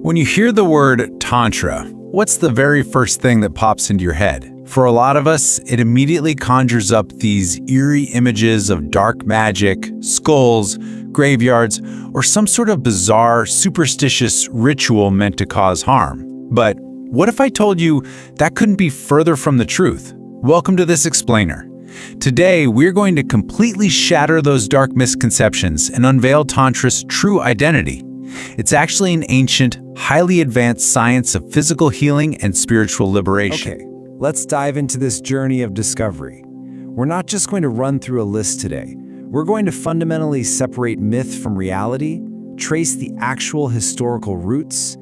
When you hear the word Tantra, what's the very first thing that pops into your head? For a lot of us, it immediately conjures up these eerie images of dark magic, skulls, graveyards, or some sort of bizarre, superstitious ritual meant to cause harm. But what if I told you that couldn't be further from the truth? Welcome to this explainer. Today, we're going to completely shatter those dark misconceptions and unveil Tantra's true identity. It's actually an ancient, highly advanced science of physical healing and spiritual liberation. Okay, let's dive into this journey of discovery. We're not just going to run through a list today. We're going to fundamentally separate myth from reality, trace the actual historical roots,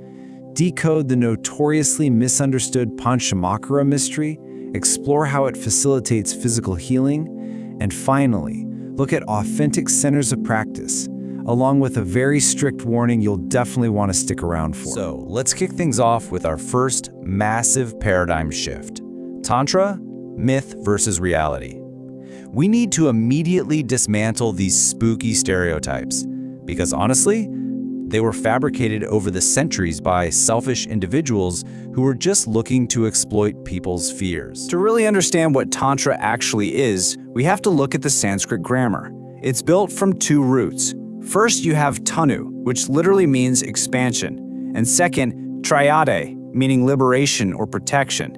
decode the notoriously misunderstood Panchamakara mystery, explore how it facilitates physical healing, and finally, look at authentic centers of practice, along with a very strict warning you'll definitely want to stick around for. So let's kick things off with our first massive paradigm shift. Tantra, myth versus reality. We need to immediately dismantle these spooky stereotypes because honestly, they were fabricated over the centuries by selfish individuals who were just looking to exploit people's fears. To really understand what Tantra actually is, we have to look at the Sanskrit grammar. It's built from two roots. First, you have Tanu, which literally means expansion, and second, Triade, meaning liberation or protection.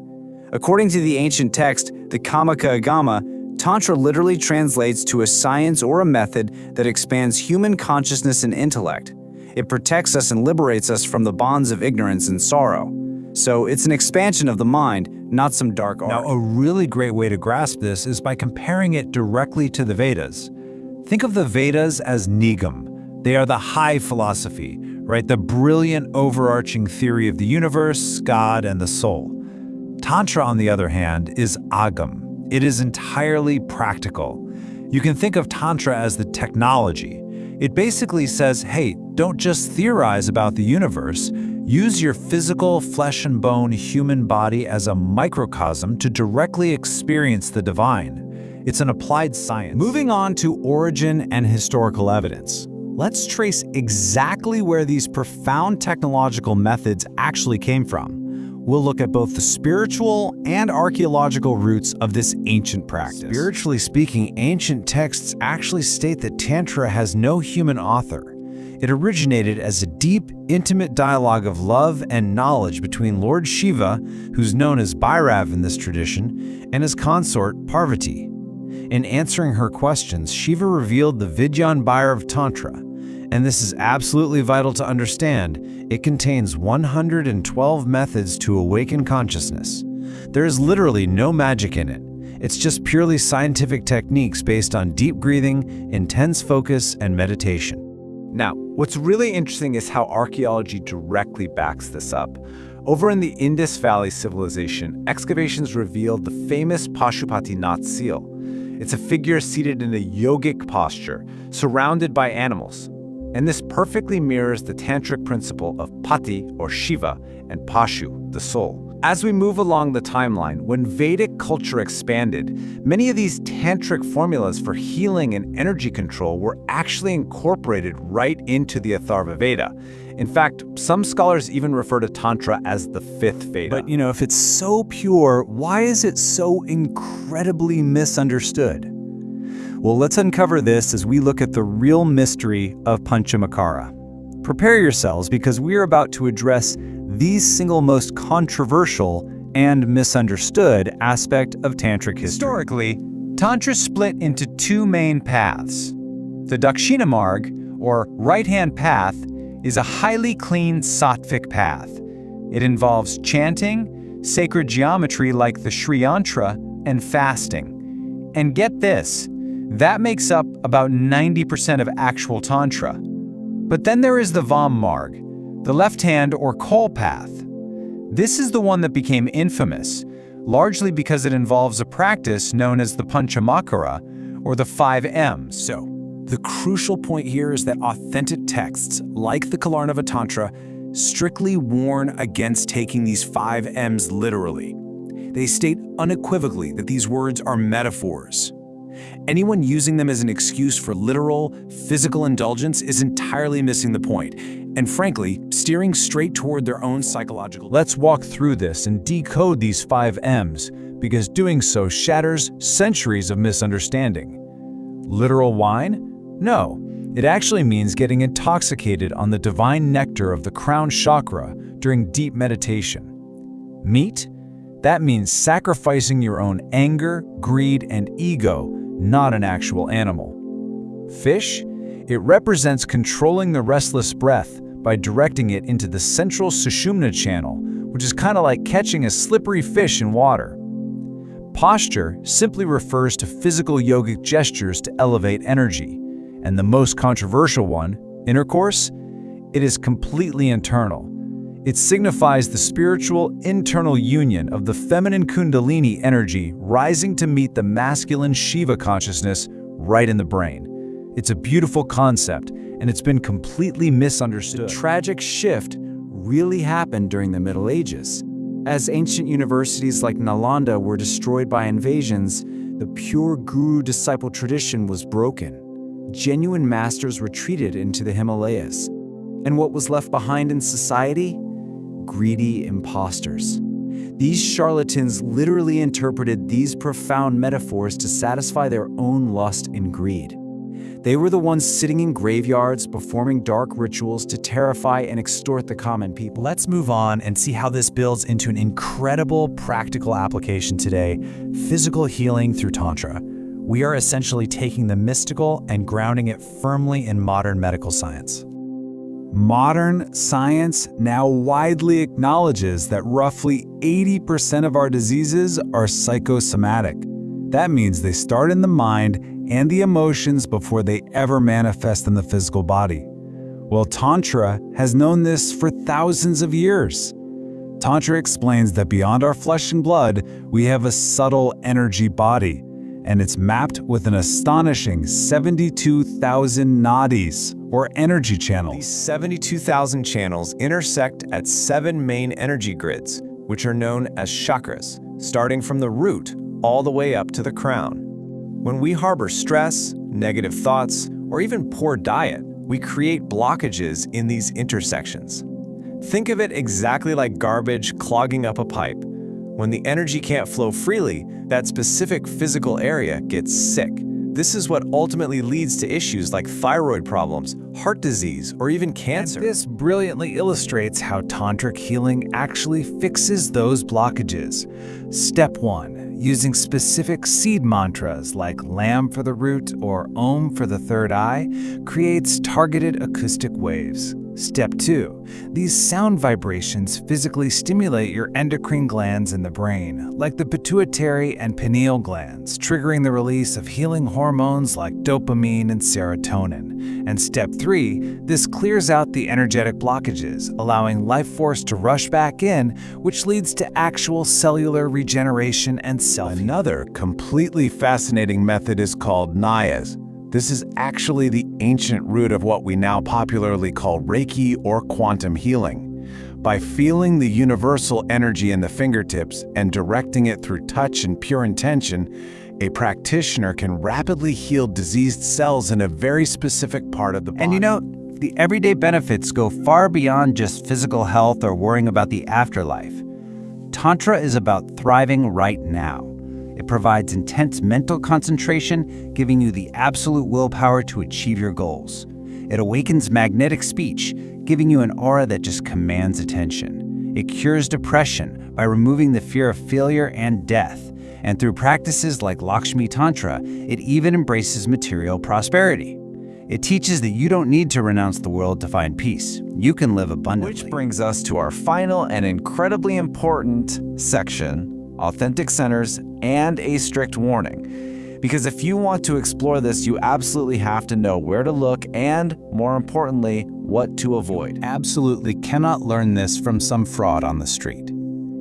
According to the ancient text, the Kamaka Agama, Tantra literally translates to a science or a method that expands human consciousness and intellect. It protects us and liberates us from the bonds of ignorance and sorrow. So it's an expansion of the mind, not some dark art. Now, a really great way to grasp this is by comparing it directly to the Vedas. Think of the Vedas as Nigam. They are the high philosophy, right? The brilliant overarching theory of the universe, God, and the soul. Tantra, on the other hand, is Agam. It is entirely practical. You can think of Tantra as the technology. It basically says, hey, don't just theorize about the universe. Use your physical, flesh and bone human body as a microcosm to directly experience the divine. It's an applied science. Moving on to origin and historical evidence. Let's trace exactly where these profound technological methods actually came from. We'll look at both the spiritual and archaeological roots of this ancient practice. Spiritually speaking, ancient texts actually state that Tantra has no human author. It originated as a deep, intimate dialogue of love and knowledge between Lord Shiva, who's known as Bhairav in this tradition, and his consort Parvati. In answering her questions, Shiva revealed the Vidyan Bhairav Tantra, and this is absolutely vital to understand. It contains 112 methods to awaken consciousness. There is literally no magic in it. It's just purely scientific techniques based on deep breathing, intense focus, and meditation. Now, what's really interesting is how archaeology directly backs this up. Over in the Indus Valley civilization, excavations revealed the famous Pashupatinath seal. It's a figure seated in a yogic posture, surrounded by animals. And this perfectly mirrors the tantric principle of Pati, or Shiva, and Pashu, the soul. As we move along the timeline, when Vedic culture expanded, many of these tantric formulas for healing and energy control were actually incorporated right into the Atharva Veda. In fact, some scholars even refer to Tantra as the fifth Veda. But if it's so pure, why is it so incredibly misunderstood? Well, let's uncover this as we look at the real mystery of Panchamakara. Prepare yourselves because we are about to address the single most controversial and misunderstood aspect of Tantric history. Historically, Tantra split into two main paths. The Dakshina Marg, or right-hand path, is a highly clean sattvic path. It involves chanting, sacred geometry like the Sri Yantra, and fasting. And get this, that makes up about 90% of actual Tantra. But then there is the Vam Marg, the left-hand or Kol path. This is the one that became infamous, largely because it involves a practice known as the Panchamakara, or the 5 M's. So, the crucial point here is that authentic texts, like the Kalarnava Tantra, strictly warn against taking these 5 M's literally. They state unequivocally that these words are metaphors. Anyone using them as an excuse for literal, physical indulgence is entirely missing the point, and frankly, steering straight toward their own psychological. Let's walk through this and decode these 5 M's, because doing so shatters centuries of misunderstanding. Literal wine? No, it actually means getting intoxicated on the divine nectar of the crown chakra during deep meditation. Meat? That means sacrificing your own anger, greed, and ego, not an actual animal. Fish? It represents controlling the restless breath by directing it into the central Sushumna channel, which is kind of like catching a slippery fish in water. Posture simply refers to physical yogic gestures to elevate energy. And the most controversial one, intercourse, it is completely internal. It signifies the spiritual internal union of the feminine Kundalini energy rising to meet the masculine Shiva consciousness right in the brain. It's a beautiful concept, and it's been completely misunderstood. The tragic shift really happened during the Middle Ages. As ancient universities like Nalanda were destroyed by invasions, the pure guru-disciple tradition was broken. Genuine masters retreated into the Himalayas. And what was left behind in society? Greedy imposters. These charlatans literally interpreted these profound metaphors to satisfy their own lust and greed. They were the ones sitting in graveyards, performing dark rituals to terrify and extort the common people. Let's move on and see how this builds into an incredible practical application today: physical healing through Tantra. We are essentially taking the mystical and grounding it firmly in modern medical science. Modern science now widely acknowledges that roughly 80% of our diseases are psychosomatic. That means they start in the mind and the emotions before they ever manifest in the physical body. Well, Tantra has known this for thousands of years. Tantra explains that beyond our flesh and blood, we have a subtle energy body, and it's mapped with an astonishing 72,000 Nadis, or energy channels. These 72,000 channels intersect at 7 main energy grids, which are known as chakras, starting from the root all the way up to the crown. When we harbor stress, negative thoughts, or even poor diet, we create blockages in these intersections. Think of it exactly like garbage clogging up a pipe. When the energy can't flow freely, that specific physical area gets sick. This is what ultimately leads to issues like thyroid problems, heart disease, or even cancer. And this brilliantly illustrates how Tantric healing actually fixes those blockages. Step 1. Using specific seed mantras like Lam for the root or Om for the third eye creates targeted acoustic waves. Step 2. These sound vibrations physically stimulate your endocrine glands in the brain, like the pituitary and pineal glands, triggering the release of healing hormones like dopamine and serotonin. And Step 3. This clears out the energetic blockages, allowing life force to rush back in, which leads to actual cellular regeneration and self-healing. Another completely fascinating method is called Nyas. This is actually the ancient root of what we now popularly call Reiki or quantum healing. By feeling the universal energy in the fingertips and directing it through touch and pure intention, a practitioner can rapidly heal diseased cells in a very specific part of the body. And you know, the everyday benefits go far beyond just physical health or worrying about the afterlife. Tantra is about thriving right now. It provides intense mental concentration, giving you the absolute willpower to achieve your goals. It awakens magnetic speech, giving you an aura that just commands attention. It cures depression by removing the fear of failure and death. And through practices like Lakshmi Tantra, it even embraces material prosperity. It teaches that you don't need to renounce the world to find peace. You can live abundantly. Which brings us to our final and incredibly important section: authentic centers and a strict warning. Because if you want to explore this, you absolutely have to know where to look and, more importantly, what to avoid. Absolutely cannot learn this from some fraud on the street.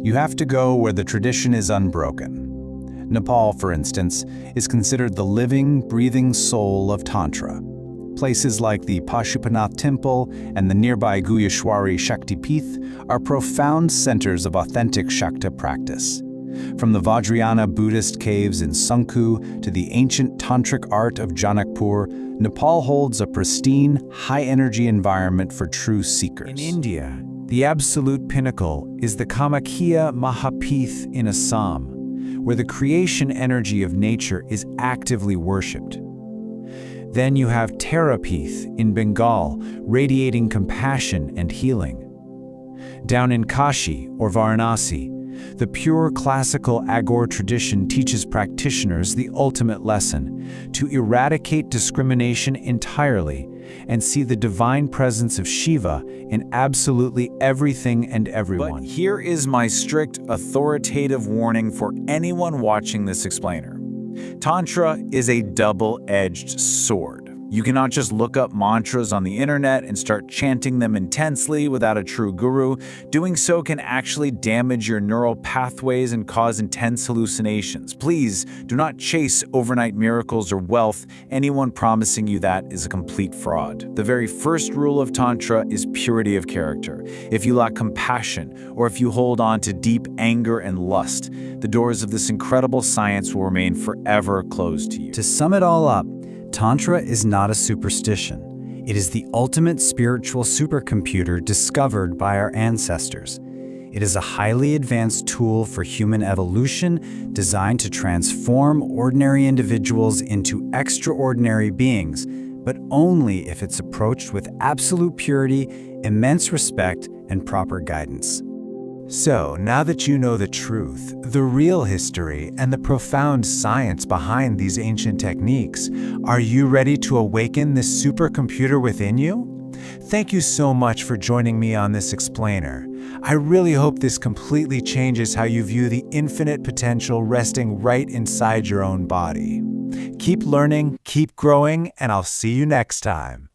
You have to go where the tradition is unbroken. Nepal, for instance, is considered the living, breathing soul of Tantra. Places like the Pashupanath Temple and the nearby Guyashwari Shaktipith are profound centers of authentic Shakta practice. From the Vajrayana Buddhist caves in Sangku to the ancient Tantric art of Janakpur, Nepal holds a pristine, high-energy environment for true seekers. In India, the absolute pinnacle is the Kamakhya Mahapith in Assam, where the creation energy of nature is actively worshipped. Then you have Tarapith in Bengal, radiating compassion and healing. Down in Kashi, or Varanasi, the pure classical Agor tradition teaches practitioners the ultimate lesson: to eradicate discrimination entirely and see the divine presence of Shiva in absolutely everything and everyone. But here is my strict, authoritative warning for anyone watching this explainer. Tantra is a double-edged sword. You cannot just look up mantras on the internet and start chanting them intensely without a true guru. Doing so can actually damage your neural pathways and cause intense hallucinations. Please do not chase overnight miracles or wealth. Anyone promising you that is a complete fraud. The very first rule of Tantra is purity of character. If you lack compassion, or if you hold on to deep anger and lust, the doors of this incredible science will remain forever closed to you. To sum it all up, Tantra is not a superstition. It is the ultimate spiritual supercomputer discovered by our ancestors. It is a highly advanced tool for human evolution designed to transform ordinary individuals into extraordinary beings, but only if it's approached with absolute purity, immense respect, and proper guidance. So, now that you know the truth, the real history, and the profound science behind these ancient techniques, are you ready to awaken this supercomputer within you? Thank you so much for joining me on this explainer. I really hope this completely changes how you view the infinite potential resting right inside your own body. Keep learning, keep growing, and I'll see you next time.